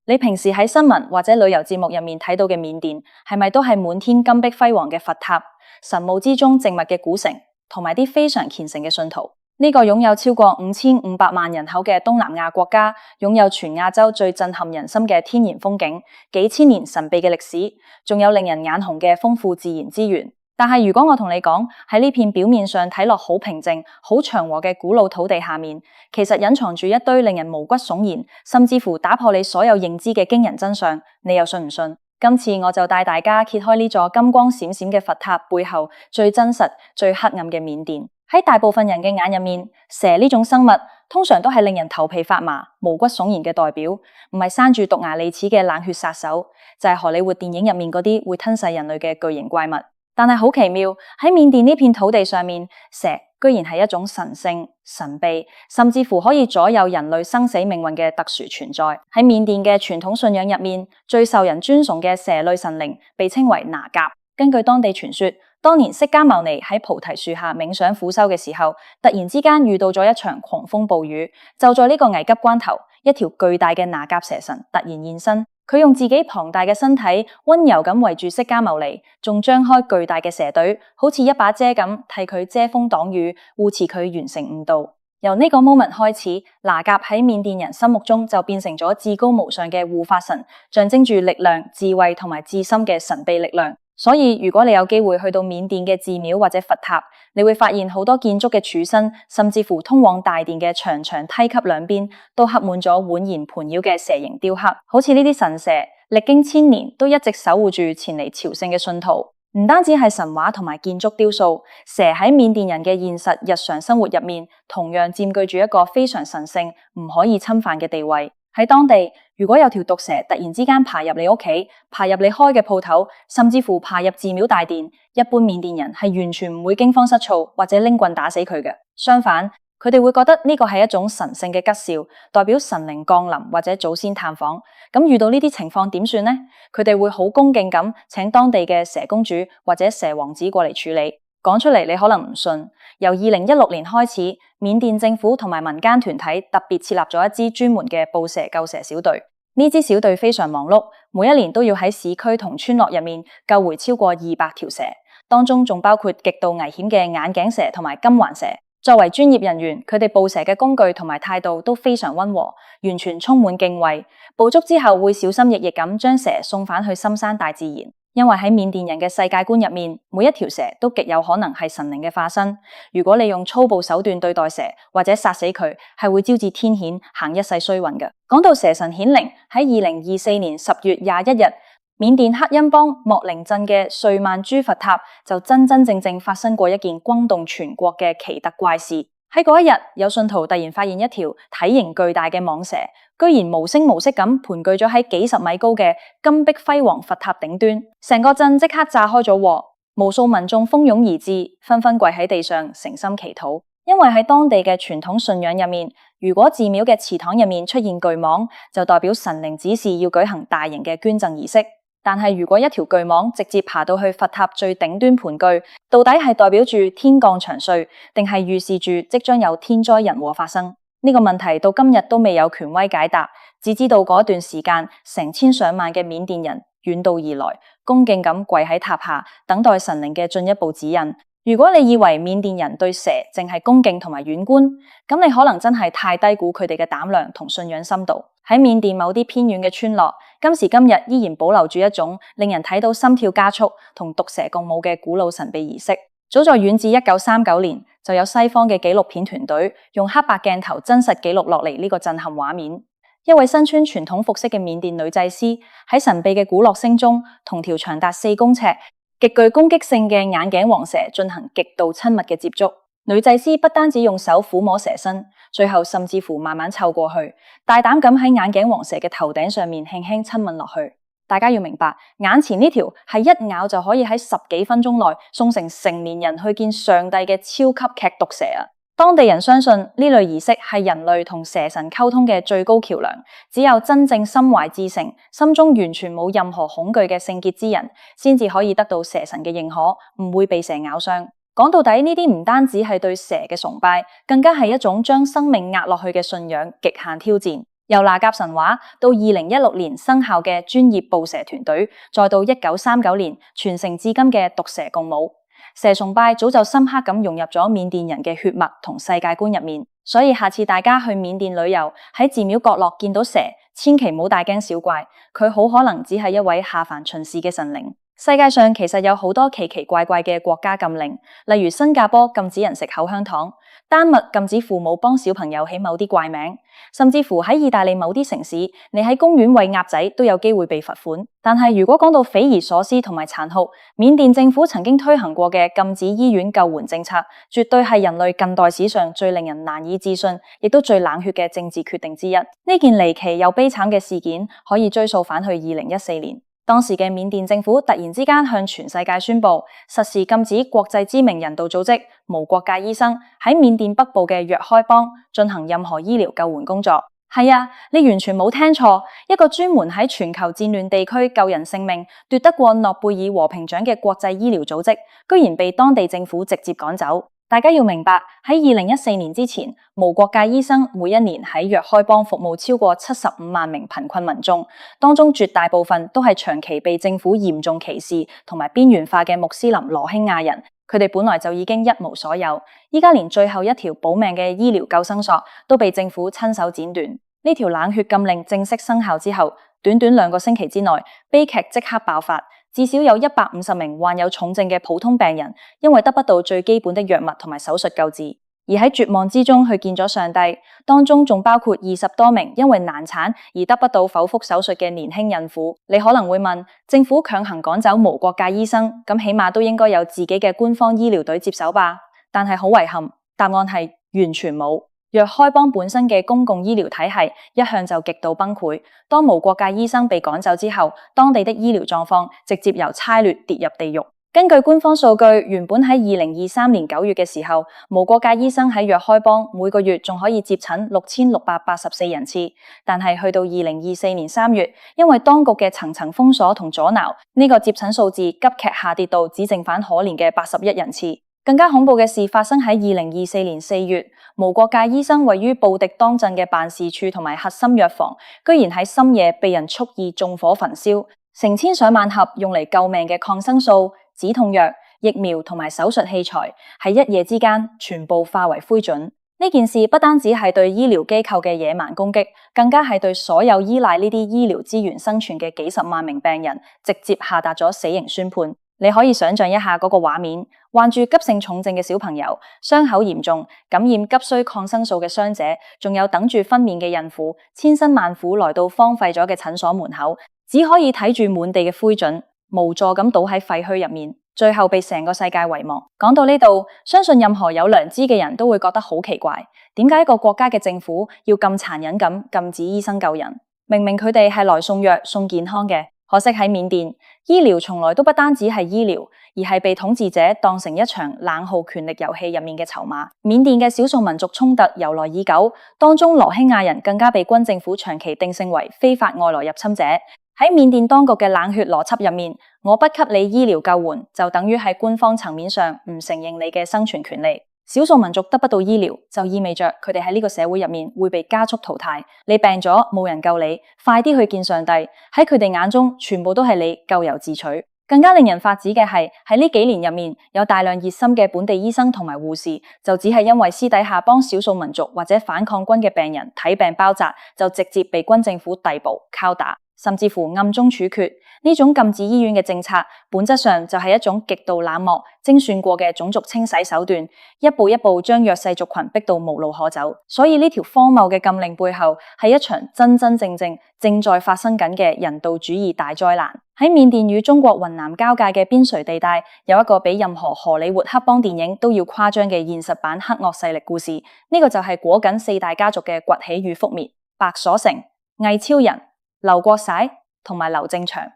你平時喺新聞或者旅遊節目入面睇到嘅緬甸，係咪都係滿天金碧輝煌嘅佛塔、神霧之中靜默嘅古城，同埋啲非常虔誠嘅信徒？呢個擁有超過5500萬人口嘅東南亞國家，擁有全亞洲最震撼人心嘅天然風景、幾千年神秘嘅歷史，仲有令人眼紅嘅豐富自然資源。但係如果我同你講，喺呢片表面上睇落好平靜、好祥和嘅古老土地下面，其實隱藏住一堆令人毛骨悚然，甚至乎打破你所有認知嘅驚人真相，你又信唔信？今次我就帶大家揭開呢座金光閃閃嘅佛塔背後最真實、最黑暗嘅緬甸。喺大部分人嘅眼入面，蛇呢種生物通常都係令人頭皮發麻、毛骨悚然嘅代表，唔係生住毒牙利齒嘅冷血殺手，就係荷里活電影入面嗰啲會吞噬人類嘅巨型怪物。但係好奇妙，喺緬甸呢片土地上面，蛇居然係一種神聖、神秘，甚至乎可以左右人類生死命運嘅特殊存在。喺緬甸嘅傳統信仰入面，最受人尊崇嘅蛇類神靈被稱為那甲。根據當地傳說，當年釋迦牟尼喺菩提樹下冥想苦修嘅時候，突然之間遇到咗一場狂風暴雨。就在呢個危急關頭，一條巨大嘅那甲蛇神突然現身。佢用自己龐大嘅身體溫柔咁圍住釋迦牟尼，仲張開巨大嘅蛇腿，好似一把遮咁替佢遮風擋雨，護持佢完成悟道。由呢個 moment 開始，那甲喺緬甸人心目中就變成咗至高無上嘅護法神，象徵住力量、智慧同埋至深嘅神秘力量。所以如果你有機會去到緬甸嘅寺廟或者佛塔，你會發現好多建築嘅柱身，甚至乎通往大殿嘅長長梯級兩邊，都刻滿咗蜿蜒盤繞嘅蛇形雕刻。好似呢啲神蛇，歷經千年都一直守護住前嚟朝聖嘅信徒。唔單止係神話同埋建築雕塑，蛇喺緬甸人嘅現實日常生活入面，同樣佔據住一個非常神聖、唔可以侵犯嘅地位。喺當地，如果有條毒蛇突然之間爬入你屋企，爬入你開嘅鋪頭，甚至乎爬入寺廟大殿，一般緬甸人係完全唔會驚慌失措或者拎棍打死佢嘅。相反，佢哋會覺得呢個係一種神聖嘅吉兆，代表神靈降臨或者祖先探訪。咁遇到呢啲情況點算呢？佢哋會好恭敬咁請當地嘅蛇公主或者蛇王子過嚟處理。講出嚟你可能唔信，由2016年開始，緬甸政府同埋民間團體特別設立咗一支專門嘅捕蛇救蛇小隊。呢支小隊非常忙碌，每一年都要喺市區同村落入面救回超過200條蛇，當中仲包括極度危險嘅眼鏡蛇同埋金環蛇。作為專業人員，佢哋捕蛇嘅工具同埋態度都非常溫和，完全充滿敬畏。捕捉之後會小心翼翼咁將蛇送返去深山大自然。因為喺緬甸人嘅世界觀入面，每一條蛇都極有可能係神靈嘅化身。如果你用粗暴手段對待蛇或者殺死佢，係會招致天譴，行一世衰運嘅。講到蛇神顯靈，喺2024年10月21日，緬甸克欽邦莫寧鎮嘅瑞曼珠佛塔就真正發生過一件轟動全國嘅奇特怪事。喺嗰一日，有信徒突然發現一條體型巨大嘅蟒蛇，居然無聲無息咁盤踞咗喺幾十米高嘅金碧輝煌佛塔頂端，成個鎮即刻炸開咗禍，無數民眾蜂擁而至，紛紛跪喺地上誠心祈禱。因為喺當地嘅傳統信仰入面，如果寺廟嘅祠堂入面出現巨蟒，就代表神靈指示要舉行大型嘅捐贈儀式。但係如果一條巨蟒直接爬到去佛塔最頂端盤踞，到底係代表住天降祥瑞，定係預示住即將有天災人禍發生？呢個問題到今日都未有權威解答，只知道嗰段時間成千上萬嘅緬甸人遠道而來，恭敬咁跪喺塔下，等待神靈嘅進一步指引。如果你以為緬甸人對蛇淨係恭敬同埋遠觀，咁你可能真係太低估佢哋嘅膽量同信仰深度。喺緬甸某啲偏遠嘅村落，今時今日依然保留住一種令人睇到心跳加速同毒蛇共舞嘅古老神秘儀式。早在遠至1939年，就有西方嘅紀錄片團隊用黑白鏡頭真實記錄落嚟呢個震撼畫面。一位身穿傳統服飾嘅緬甸女祭司喺神秘嘅鼓樂聲中，同條長達4公尺、極具攻擊性嘅眼鏡王蛇進行極度親密嘅接觸。女祭司不單止用手撫摸蛇身，最後甚至乎慢慢湊過去，大膽咁喺眼鏡王蛇嘅頭頂上面輕輕親吻落去。大家要明白，眼前呢條係一咬就可以喺10幾分鐘內送成成年人去見上帝嘅超級劇毒蛇啊！當地人相信呢類儀式係人類同蛇神溝通嘅最高橋樑，只有真正心懷至誠、心中完全冇任何恐懼嘅聖潔之人，先至可以得到蛇神嘅認可，唔會被蛇咬傷。講到底，呢啲唔單止係對蛇嘅崇拜，更加係一種將生命壓落去嘅信仰，極限挑戰。由那甲神話到2016年生效嘅專業捕蛇團隊，再到1939年傳承至今嘅毒蛇共舞，蛇崇拜早就深刻咁融入咗緬甸人嘅血脈同世界觀入面。所以下次大家去緬甸旅遊，喺寺廟角落見到蛇，千祈唔好大驚小怪，佢好可能只係一位下凡巡視嘅神靈。世界上其實有好多奇奇怪怪嘅國家禁令，例如新加坡禁止人食口香糖，丹麥禁止父母幫小朋友起某啲怪名，甚至乎喺意大利某啲城市，你喺公園餵鴨仔都有機會被罰款。但係如果講到匪夷所思同埋殘酷，緬甸政府曾經推行過嘅禁止醫院救援政策，絕對係人類近代史上最令人難以置信，亦都最冷血嘅政治決定之一。呢件離奇又悲慘嘅事件可以追溯返去2014年。當時嘅緬甸政府突然之間向全世界宣布，實時禁止國際知名人道組織無國界醫生喺緬甸北部嘅若開邦進行任何醫療救援工作。係啊，你完全冇聽錯，一個專門喺全球戰亂地區救人性命、奪得過諾貝爾和平獎嘅國際醫療組織，居然被當地政府直接趕走。大家要明白，喺2014年之前，無國界醫生每一年喺若開邦服務超過75萬名貧困民眾，當中絕大部分都係長期被政府嚴重歧視同埋邊緣化嘅穆斯林羅興亞人，佢哋本來就已經一無所有，依家連最後一條保命嘅醫療救生索都被政府親手剪斷。呢條冷血禁令正式生效之後，短短2個星期之內，悲劇即刻爆發。至少有150名患有重症嘅普通病人，因為得不到最基本的藥物同埋手術救治，而喺絕望之中去見咗上帝。當中仲包括20多名因為難產而得不到剖腹手術嘅年輕孕婦。你可能會問，政府強行趕走無國界醫生，咁起碼都應該有自己嘅官方醫療隊接手吧？但係好遺憾，答案係完全冇。若開邦本身嘅公共醫療體系一向就極度崩潰，當無國界醫生被趕走之後，當地的醫療狀況直接由差劣跌入地獄。根據官方數據，原本喺2023年9月嘅時候，無國界醫生喺若開邦每個月仲可以接診6684人次，但係去到2024年3月，因為當局嘅層層封鎖同阻撓，呢個接診數字急劇下跌到只剩返可憐嘅81人次。更加恐怖嘅事發生喺2024年4月，無國界醫生位於布迪當鎮嘅辦事處同埋核心藥房，居然喺深夜被人蓄意縱火焚燒，成千上萬盒用嚟救命嘅抗生素、止痛藥、疫苗同埋手術器材，喺一夜之間全部化為灰燼。呢件事不單止係對醫療機構嘅野蠻攻擊，更加係對所有依賴呢啲醫療資源生存嘅幾十萬名病人，直接下達咗死刑宣判。你可以想象一下嗰個畫面，患住急性重症嘅小朋友，傷口嚴重、感染急需抗生素嘅傷者，仲有等住分娩嘅孕婦，千辛萬苦來到荒廢咗嘅診所門口，只可以睇住滿地嘅灰燼，無助咁倒喺廢墟入面，最後被成個世界遺忘。講到呢度，相信任何有良知嘅人都會覺得好奇怪，點解一個國家嘅政府要咁殘忍咁禁止醫生救人？明明佢哋係來送藥、送健康嘅。可惜喺緬甸，醫療從來都不單止係醫療，而係被統治者當成一場冷酷權力遊戲入面嘅籌碼。緬甸嘅少數民族衝突由來已久，當中羅興亞人更加被軍政府長期定性為非法外來入侵者。喺緬甸當局嘅冷血邏輯入面，我不給你醫療救援，就等於喺官方層面上唔承認你嘅生存權利。少數民族得不到醫療，就意味着佢哋喺呢個社會入面會被加速淘汰。你病咗冇人救你，快啲去見上帝。喺佢哋眼中，全部都係你咎由自取。更加令人髮指嘅係，喺呢幾年入面，有大量熱心嘅本地醫生同埋護士，就只係因為私底下幫少數民族或者反抗軍嘅病人睇病包紮，就直接被軍政府逮捕、拷打，甚至乎暗中處決。呢種禁止醫院嘅政策，本質上就係一種極度冷漠、精算過嘅種族清洗手段，一步一步將弱勢族群逼到無路可走。所以呢條荒謬嘅禁令背後，係一場真真正正正在發生緊嘅人道主義大災難。喺緬甸與中國雲南交界嘅邊陲地帶，有一個比任何荷里活黑幫電影都要誇張嘅現實版黑惡勢力故事。呢個就係果緊4大家族嘅崛起與覆滅：白所成、魏超人、劉國璽同埋劉正祥。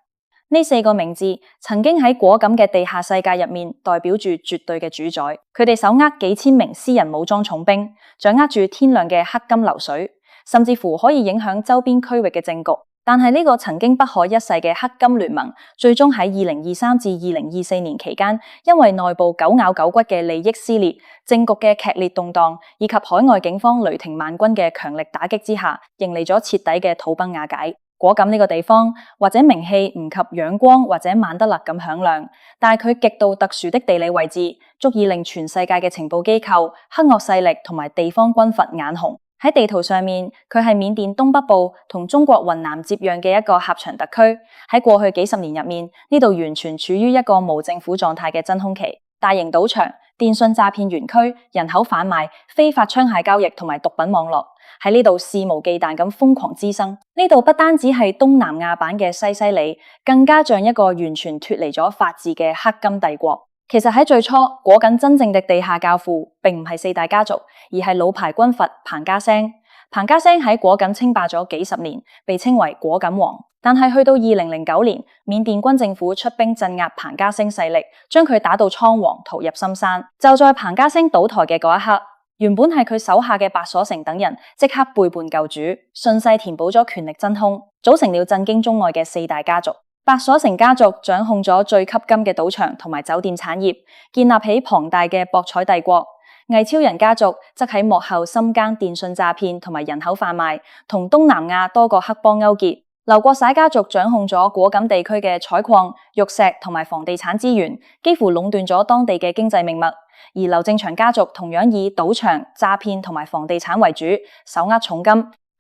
呢4個名字曾經喺果敢嘅地下世界入面代表住絕對嘅主宰，佢哋手握幾千名私人武裝重兵，掌握住天量嘅黑金流水，甚至乎可以影響周邊區域嘅政局。但係呢個曾經不可一世嘅黑金聯盟，最終喺2023至2024年期間，因為內部狗咬狗骨嘅利益撕裂、政局嘅劇烈動盪，以及海外警方雷霆萬鈞嘅強力打擊之下，迎嚟咗徹底嘅土崩瓦解。果敢呢個地方或者名氣唔及仰光或者曼德勒咁響亮，但係佢極度特殊的地理位置，足以令全世界嘅情報機構、黑惡勢力同埋地方軍閥眼紅。喺地圖上面，佢係緬甸東北部同中國雲南接壤嘅一個狹長特區。喺過去幾十年入面，呢度完全處於一個無政府狀態嘅真空期。大型賭場、電信詐騙園區、人口販賣、非法槍械交易同埋毒品網絡喺呢度肆無忌憚咁瘋狂滋生。呢度不單止係東南亞版嘅西西里，更加像一個完全脫離咗法治嘅黑金帝國。其實喺最初，果敢真正的地下教父並唔係四大家族，而係老牌軍閥彭家聲。彭家聲喺果敢稱霸咗幾十年，被稱為果敢王。但係去到2009年，緬甸軍政府出兵鎮壓彭家聲勢力，將佢打到倉皇逃入深山。就在彭家聲倒台嘅嗰一刻，原本係佢手下嘅白所成等人即刻背叛舊主，順勢填補咗權力真空，組成了震驚中外嘅四大家族。白所成家族掌控咗最吸金嘅賭場同埋酒店產業，建立起龐大嘅博彩帝國。魏超人家族則喺幕後深耕電信詐騙同埋人口販賣，同東南亞多個黑幫勾結。劉國璽家族掌控咗果敢地區嘅採礦、玉石同埋房地產資源，幾乎壟斷咗當地嘅經濟命脈。而劉正祥家族同樣以賭場、詐騙同埋房地產為主，手握重金。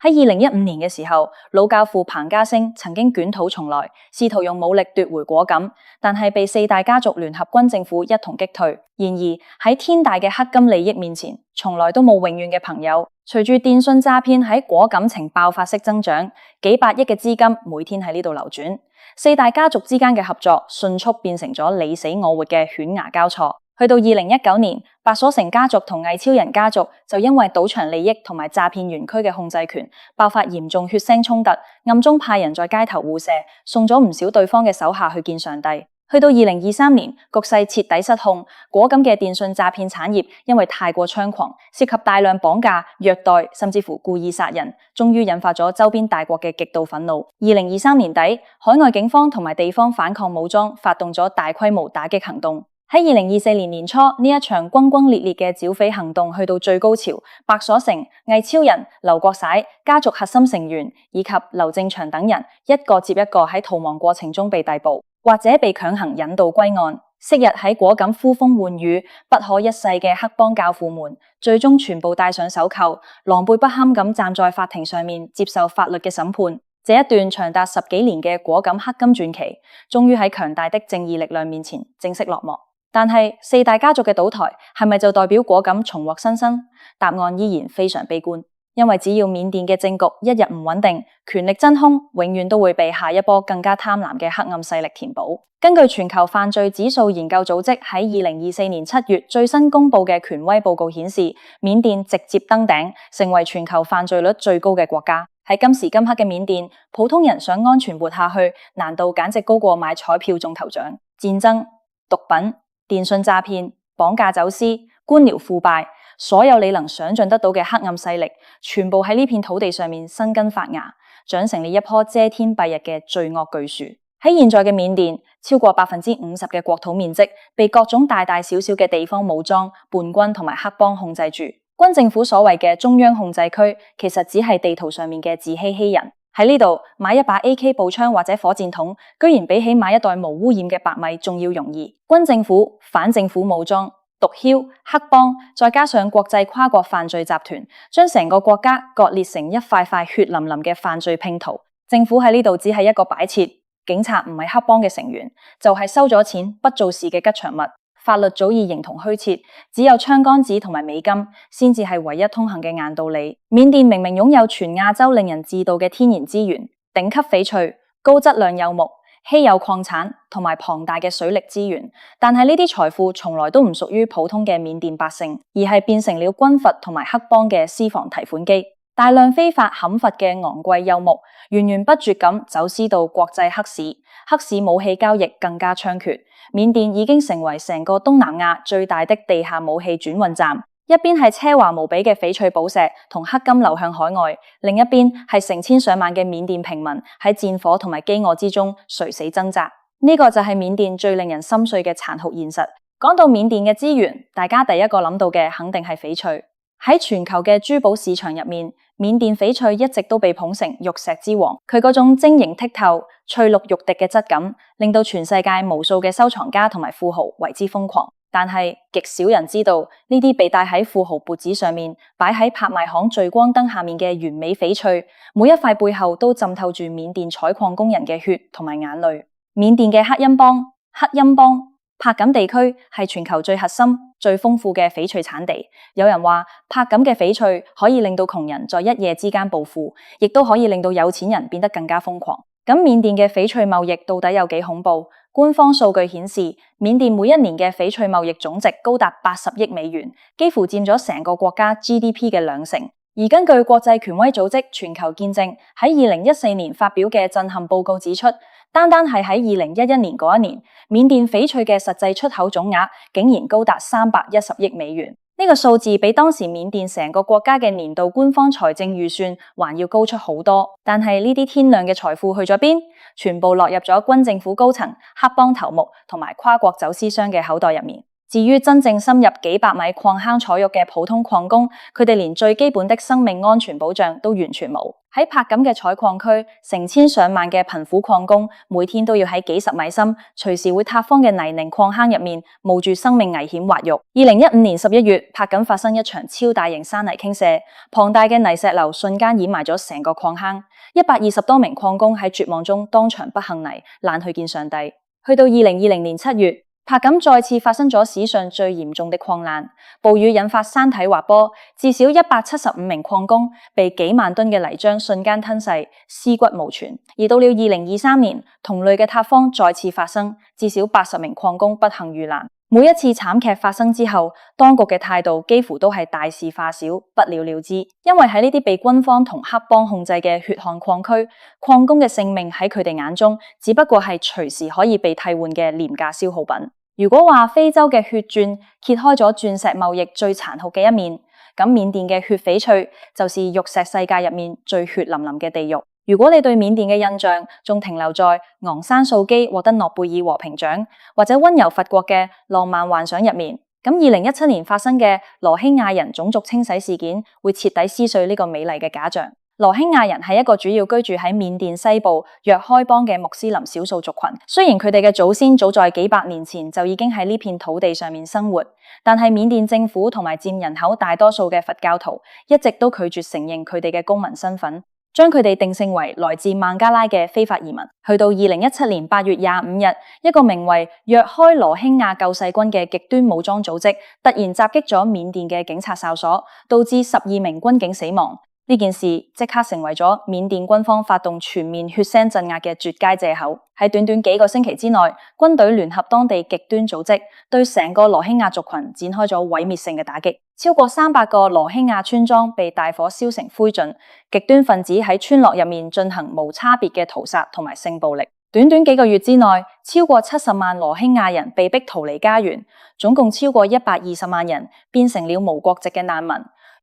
喺2015年嘅時候，老教父彭家聲曾經捲土重來，試圖用武力奪回果敢，但係被四大家族聯合軍政府一同擊退。然而喺天大嘅黑金利益面前，從來都冇永遠嘅朋友。隨住電信詐騙喺果敢呈爆發式增長，幾百億嘅資金每天喺呢度流轉，四大家族之間嘅合作迅速變成咗你死我活嘅犬牙交錯。去到2019年，白所成家族同魏超人家族就因為賭場利益同埋詐騙園區嘅控制權爆發嚴重血腥衝突，暗中派人在街頭互射，送咗唔少對方嘅手下去見上帝。去到2023年，局勢徹底失控，果敢嘅電信詐騙產業因為太過猖狂，涉及大量綁架、虐待，甚至乎故意殺人，終於引發咗周邊大國嘅極度憤怒。2023年底，海外警方同埋地方反抗武裝發動咗大規模打擊行動。喺2024年年初，呢一場轟轟烈烈嘅剿匪行動去到最高潮，白所成、魏超人、劉國璽家族核心成員以及劉正祥等人一個接一個喺逃亡過程中被逮捕，或者被強行引渡歸案。昔日喺果敢呼風喚雨、不可一世嘅黑幫教父們，最終全部戴上手銬，狼狽不堪咁站在法庭上面接受法律嘅審判。這一段長達10幾年嘅果敢黑金傳奇，終於喺強大的正義力量面前正式落幕。但係四大家族嘅倒台係咪就代表果敢重獲新生？答案依然非常悲觀，因為只要緬甸嘅政局一日唔穩定，權力真空永遠都會被下一波更加貪婪嘅黑暗勢力填補。根據全球犯罪指數研究組織喺2024年7月最新公布嘅權威報告顯示，緬甸直接登頂，成為全球犯罪率最高嘅國家。喺今時今刻嘅緬甸，普通人想安全活下去，難度簡直高過買彩票中頭獎。戰爭、毒品、電信詐騙、綁架走私、官僚腐敗，所有你能想象得到嘅黑暗勢力，全部喺呢片土地上面生根發芽，長成了一棵遮天蔽日嘅罪惡巨樹。喺現在嘅緬甸，超過50%嘅國土面積被各種大大小小嘅地方武裝、叛軍同埋黑幫控制住。軍政府所謂嘅中央控制區，其實只係地圖上面嘅自欺欺人。喺呢度買一把 AK 步槍或者火箭筒，居然比起買一袋無污染嘅白米仲要容易。軍政府、反政府武裝、毒梟、黑幫，再加上國際跨國犯罪集團，將成個國家割裂成一塊塊血淋淋嘅犯罪拼圖。政府喺呢度只係一個擺設，警察唔係黑幫嘅成員，就係收咗錢不做事嘅吉祥物。法律早已形同虛設，只有槍桿子同埋美金先至係唯一通行嘅硬道理。緬甸明明擁有全亞洲令人自豪嘅天然資源、頂級翡翠、高質量柚木、稀有礦產同埋龐大嘅水力資源，但係呢啲財富從來都唔屬於普通嘅緬甸百姓，而係變成了軍閥同埋黑幫嘅私房提款機。大量非法砍伐嘅昂貴柚木源源不絕咁走私到國際黑市，黑市武器交易更加猖獗。緬甸已經成為成個東南亞最大的地下武器轉運站，一邊係奢華無比嘅翡翠寶石同黑金流向海外，另一邊係成千上萬嘅緬甸平民喺戰火同埋飢餓之中垂死掙扎。呢個就係緬甸最令人心碎嘅殘酷現實。講到緬甸嘅資源，大家第一個諗到嘅肯定係翡翠。喺全球嘅珠寶市場入面，緬甸翡翠一直都被捧成玉石之王。佢嗰種晶瑩剔透、翠綠欲滴嘅質感，令到全世界無數嘅收藏家同埋富豪為之瘋狂。但係極少人知道，呢啲被戴喺富豪脖子上面，擺喺拍賣行聚光燈下面嘅完美翡翠，每一塊背後都浸透住緬甸採礦工人嘅血同埋眼淚。緬甸嘅克欽邦柏錦地區係全球最核心、最豐富嘅翡翠產地。有人話，柏錦嘅翡翠可以令到窮人在一夜之間暴富，亦都可以令到有錢人變得更加瘋狂。咁緬甸嘅翡翠貿易到底有幾恐怖？官方數據顯示，緬甸每一年嘅翡翠貿易總值高達80億美元，幾乎佔咗成個國家 GDP 嘅2成。而根據國際權威組織全球見證喺2014年發表嘅震撼報告指出，單係喺2011年嗰一年，緬甸翡翠嘅實際出口總額竟然高達310億美元。呢個數字比當時緬甸成個國家嘅年度官方財政預算還要高出好多。但係呢啲天量嘅財富去咗邊？全部落入咗軍政府高層、黑幫頭目同埋跨國走私商嘅口袋入面。至於真正深入幾百米礦坑採玉嘅普通礦工，佢哋連最基本的生命安全保障都完全冇。喺柏錦嘅採礦區，成千上萬嘅貧苦礦工每天都要喺幾十米深、隨時會塌方嘅泥濘礦坑入面冒住生命危險挖玉。2015年11月，柏錦發生一場超大型山泥傾瀉，龐大嘅泥石流瞬間掩埋咗成個礦坑，120多名礦工喺絕望中當場不幸泥難去見上帝。去到2020年7月，柏錦再次發生咗史上最嚴重的礦難，暴雨引發山體滑坡，至少175名礦工被幾萬噸嘅泥漿瞬間吞噬，屍骨無存。而到了2023年，同類嘅塌方再次發生，至少80名礦工不幸遇難。每一次慘劇發生之後，當局嘅態度幾乎都係大事化小，不了了之。因為喺呢啲被軍方同黑幫控制嘅血汗礦區，礦工嘅性命喺佢哋眼中只不過係隨時可以被替換嘅廉價消耗品。如果話非洲嘅血鑽揭開咗鑽石貿易最殘酷嘅一面，咁緬甸嘅血翡翠就是玉石世界入面最血淋淋嘅地獄。如果你對緬甸嘅印象仲停留在昂山素姬獲得諾貝爾和平獎或者溫柔佛國嘅浪漫幻想入面，咁2017年發生嘅羅興亞人種族清洗事件會徹底撕碎呢個美麗嘅假象。羅興亞人係一個主要居住喺緬甸西部若開邦嘅穆斯林少數族群。雖然佢哋嘅祖先早在幾百年前就已經喺呢片土地上面生活，但係緬甸政府同埋佔人口大多數嘅佛教徒一直都拒絕承認佢哋嘅公民身份，將佢哋定性為來自孟加拉嘅非法移民。去到2017年8月25日，一個名為若開羅興亞救世軍嘅極端武裝組織突然襲擊咗緬甸嘅警察哨所，導致12名軍警死亡。呢件事即刻成為咗緬甸軍方發動全面血腥鎮壓嘅絕佳借口。喺短短幾個星期之內，軍隊聯合當地極端組織，對成個羅興亞族群展開咗毀滅性嘅打擊。超過300個羅興亞村莊被大火燒成灰燼，極端分子喺村落入面進行無差別嘅屠殺同埋性暴力。短短幾個月之內，超過70萬羅興亞人被逼逃離家園，總共超過120萬人變成了無國籍嘅難民，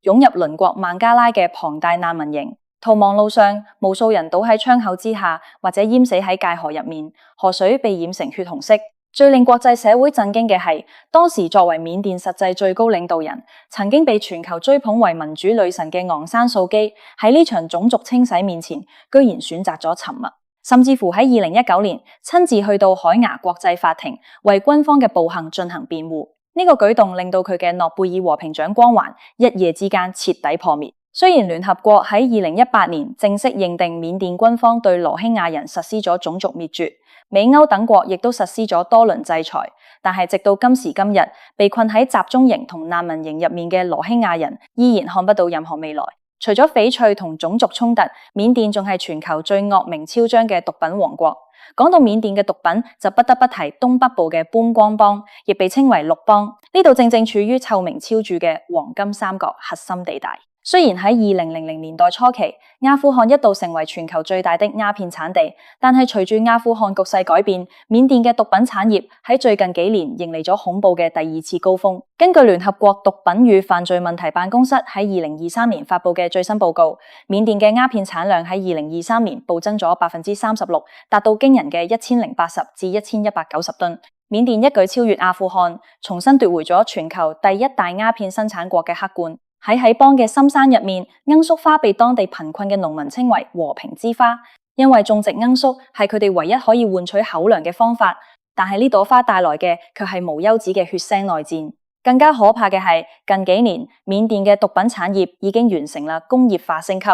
湧入鄰國孟加拉嘅龐大難民營。逃亡路上，無數人倒喺窗口之下，或者淹死喺界河入面，河水被染成血紅色。最令國際社會震驚嘅係，當時作為緬甸實際最高領導人，曾經被全球追捧為民主女神嘅昂山素姬，喺呢場種族清洗面前，居然選擇咗沉默，甚至乎喺2019年親自去到海牙國際法庭為軍方嘅暴行進行辯護。呢個舉動令到佢嘅諾貝爾和平獎光環一夜之間徹底破滅。雖然聯合國喺2018年正式認定緬甸軍方對羅興亞人實施咗種族滅絕，美歐等國亦都實施咗多輪制裁，但係直到今時今日，被困喺集中營同難民營入面嘅羅興亞人依然看不到任何未來。除咗翡翠同種族衝突，緬甸仲係全球最惡名昭彰嘅毒品王國。講到緬甸嘅毒品，就不得不提東北部嘅潘光邦，亦被稱為綠邦。呢度正正處於臭名昭著嘅黃金三角核心地帶。雖然喺2000年代初期，阿富汗一度成為全球最大的鴉片產地，但係隨住阿富汗局勢改變，緬甸嘅毒品產業喺最近幾年迎嚟咗恐怖嘅第二次高峰。根據聯合國毒品與犯罪問題辦公室喺2023年發布嘅最新報告，緬甸嘅鴉片產量喺2023年暴增咗36%，達到驚人嘅1080至1190噸。緬甸一舉超越阿富汗，重新奪回咗全球第一大鴉片生產國嘅黑冠。喺邦嘅深山入面，罌粟花被當地貧困嘅農民稱為和平之花，因為種植罌粟係佢哋唯一可以換取口糧嘅方法。但係呢朵花帶來嘅卻係無休止嘅血腥內戰。更加可怕嘅係，近幾年緬甸嘅毒品產業已經完成啦工業化升級，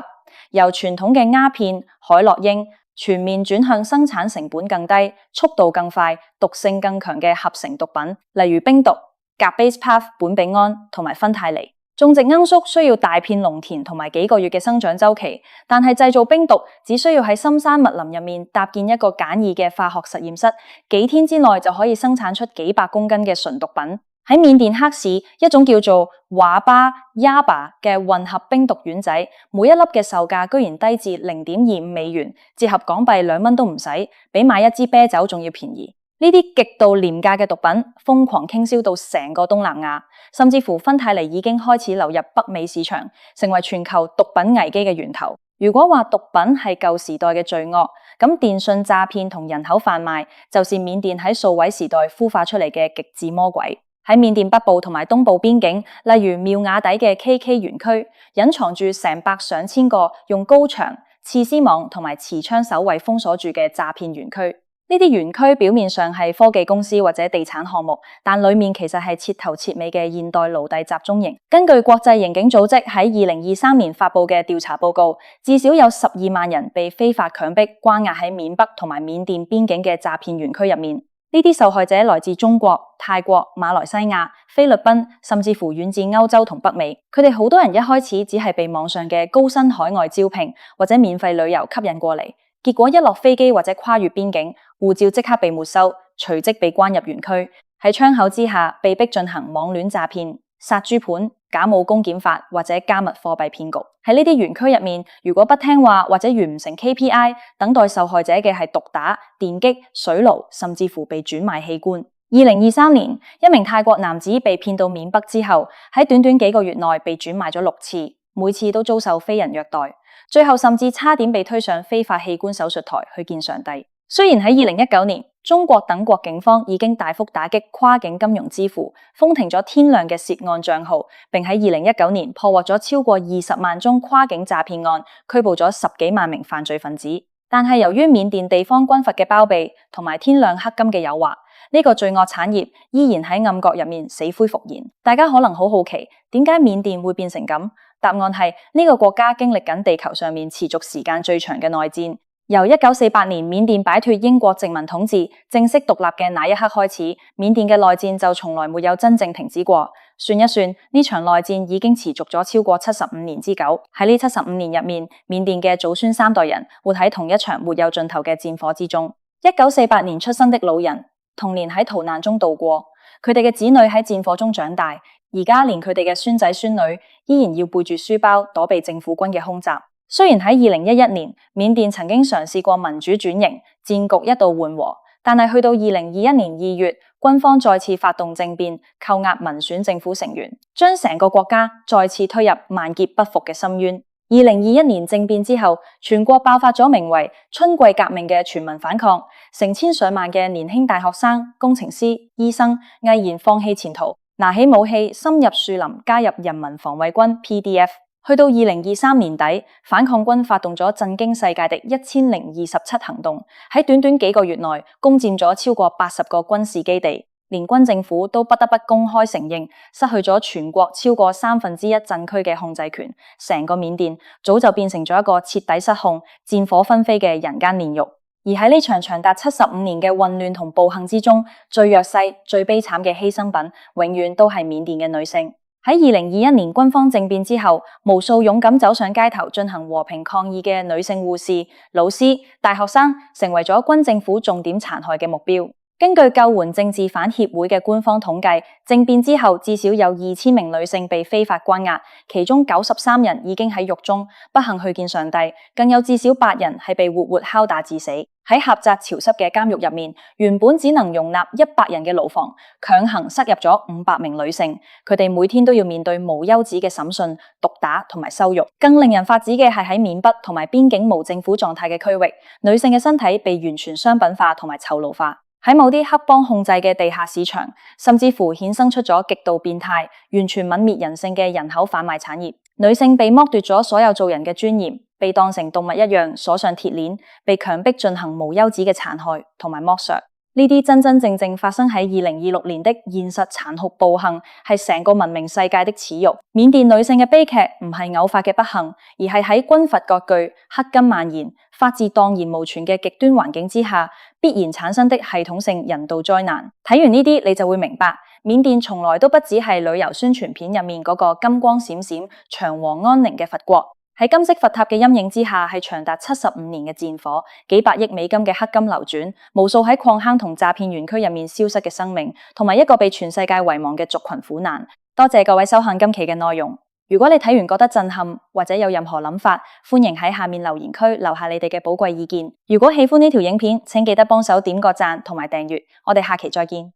由傳統嘅鴉片、海洛因全面轉向生產成本更低、速度更快、毒性更強嘅合成毒品，例如冰毒、甲 base path 苯比胺同埋芬太尼。種植罌粟需要大片農田同埋幾個月嘅生長週期，但係製造冰毒只需要喺深山密林入面搭建一個簡易嘅化學實驗室，幾天之內就可以生產出幾百公斤嘅純毒品。喺緬甸黑市，一種叫做瓦巴亞巴嘅混合冰毒丸仔，每一粒嘅售價居然低至$0.25，折合港幣2蚊都唔使，比買一支啤酒仲要便宜。呢啲極度廉價嘅毒品瘋狂傾銷到成個東南亞，甚至乎芬太尼已經開始流入北美市場，成為全球毒品危機嘅源頭。如果話毒品係舊時代嘅罪惡，咁電信詐騙同人口販賣就是緬甸喺數位時代孵化出嚟嘅極致魔鬼。喺緬甸北部同埋東部邊境，例如妙瓦底嘅 KK 園區，隱藏住成百上千個用高牆、刺絲網同埋持槍守衛封鎖住嘅詐騙園區。呢啲園區表面上係科技公司或者地產項目，但裏面其實係徹頭徹尾嘅現代奴隸集中營。根據國際刑警組織喺2023年發布嘅調查報告，至少有12萬人被非法強迫關押喺緬北同埋緬甸邊境嘅詐騙園區入面。呢啲受害者來自中國、泰國、馬來西亞、菲律賓，甚至乎遠至歐洲同北美。佢哋好多人一開始只係被網上嘅高薪海外招聘或者免費旅遊吸引過嚟，結果一落飛機或者跨越邊境，護照即刻被沒收，隨即被關入園區，喺窗口之下被逼進行網戀詐騙、殺豬盤、假冒公檢法或者加密貨幣騙局。喺呢啲園區入面，如果不聽話或者完唔成 KPI， 等待受害者嘅係毒打、電擊、水牢，甚至乎被轉賣器官。2023年，一名泰國男子被騙到緬北之後，喺短短幾個月內被轉賣咗6次，每次都遭受非人虐待，最後甚至差點被推上非法器官手術台去見上帝。雖然喺2019年，中國等國警方已經大幅打擊跨境金融支付，封停咗天量嘅涉案賬號，並喺2019年破獲咗超過20萬宗跨境詐騙案，拘捕咗10幾萬名犯罪分子。但係由於緬甸地方軍閥嘅包庇同埋天量黑金嘅誘惑，呢個罪惡產業依然喺暗角入面死灰復燃。大家可能好好奇，點解緬甸會變成咁？答案係呢個國家經歷緊地球上面持續時間最長嘅內戰。由1948年緬甸擺脫英國殖民統治，正式獨立嘅那一刻開始，緬甸嘅內戰就從來沒有真正停止過。算一算，呢場內戰已經持續咗超過75年之久。喺呢75年入面，緬甸嘅祖孫3代人活喺同一場沒有盡頭嘅戰火之中。1948年出生的老人，童年喺逃難中度過，佢哋嘅子女喺戰火中長大，而家連佢哋嘅孫仔孫女依然要背住書包躲避政府軍嘅空襲。雖然喺2011年，緬甸曾經嘗試過民主轉型，戰局一度緩和，但係去到2021年2月，軍方再次發動政變，扣押民選政府成員，將成個國家再次推入萬劫不復嘅深淵。2021年政變之後，全國爆發咗名為春季革命嘅全民反抗，成千上萬嘅年輕大學生、工程師、醫生毅然放棄前途，拿起武器，深入樹林，加入人民防衛軍 PDF。去到2023年底，反抗軍發動咗震驚世界的1027行動，喺短短幾個月內攻佔咗超過80個軍事基地，連軍政府都不得不公開承認失去咗全國超過1/3鎮區嘅控制權，成個緬甸早就變成咗一個徹底失控、戰火紛飛嘅人間煉獄。而喺呢場長達75年嘅混亂同暴行之中，最弱勢、最悲慘嘅犧牲品，永遠都係緬甸嘅女性。喺2021年軍方政變之後，無數勇敢走上街頭進行和平抗議嘅女性護士、老師、大學生，成為咗軍政府重點殘害嘅目標。根據救援政治犯協會嘅官方統計，政變之後至少有2000名女性被非法關押，其中93人已經喺獄中不幸去見上帝，更有至少8人係被活活敲打致死。喺狹窄潮濕嘅監獄入面，原本只能容納100人嘅牢房，強行塞入咗500名女性，佢哋每天都要面對無休止嘅審訊、毒打同埋羞辱。更令人髮指嘅係喺緬北同埋邊境無政府狀態嘅區域，女性嘅身體被完全商品化同埋囚奴化。喺某啲黑幫控制嘅地下市場，甚至乎衍生出咗極度變態、完全泯滅人性嘅人口販賣產業。女性被剝奪咗所有做人嘅尊嚴，被當成動物一樣鎖上鐵鏈，被強迫進行無休止嘅殘害同埋剝削。呢啲真真正正發生喺2026年的現實殘酷暴行，係成個文明世界的恥辱。緬甸女性嘅悲劇唔係偶發嘅不幸，而係喺軍閥割據、黑金蔓延、法治蕩然無存嘅極端環境之下，必然產生的系統性人道災難。睇完呢啲，你就會明白，緬甸從來都不只係旅遊宣傳片入面嗰個金光閃閃、祥和安寧嘅佛國。喺金色佛塔嘅陰影之下，係長達75年嘅戰火，幾百億美金嘅黑金流轉，無數喺礦坑同詐騙園區入面消失嘅生命，同埋一個被全世界遺忘嘅族群苦難。多謝各位收看今期嘅內容。如果你睇完覺得震撼，或者有任何諗法，歡迎喺下面留言區留下你哋嘅寶貴意見。如果喜歡呢條影片，請記得幫手點個讚同埋訂閱。我哋下期再見。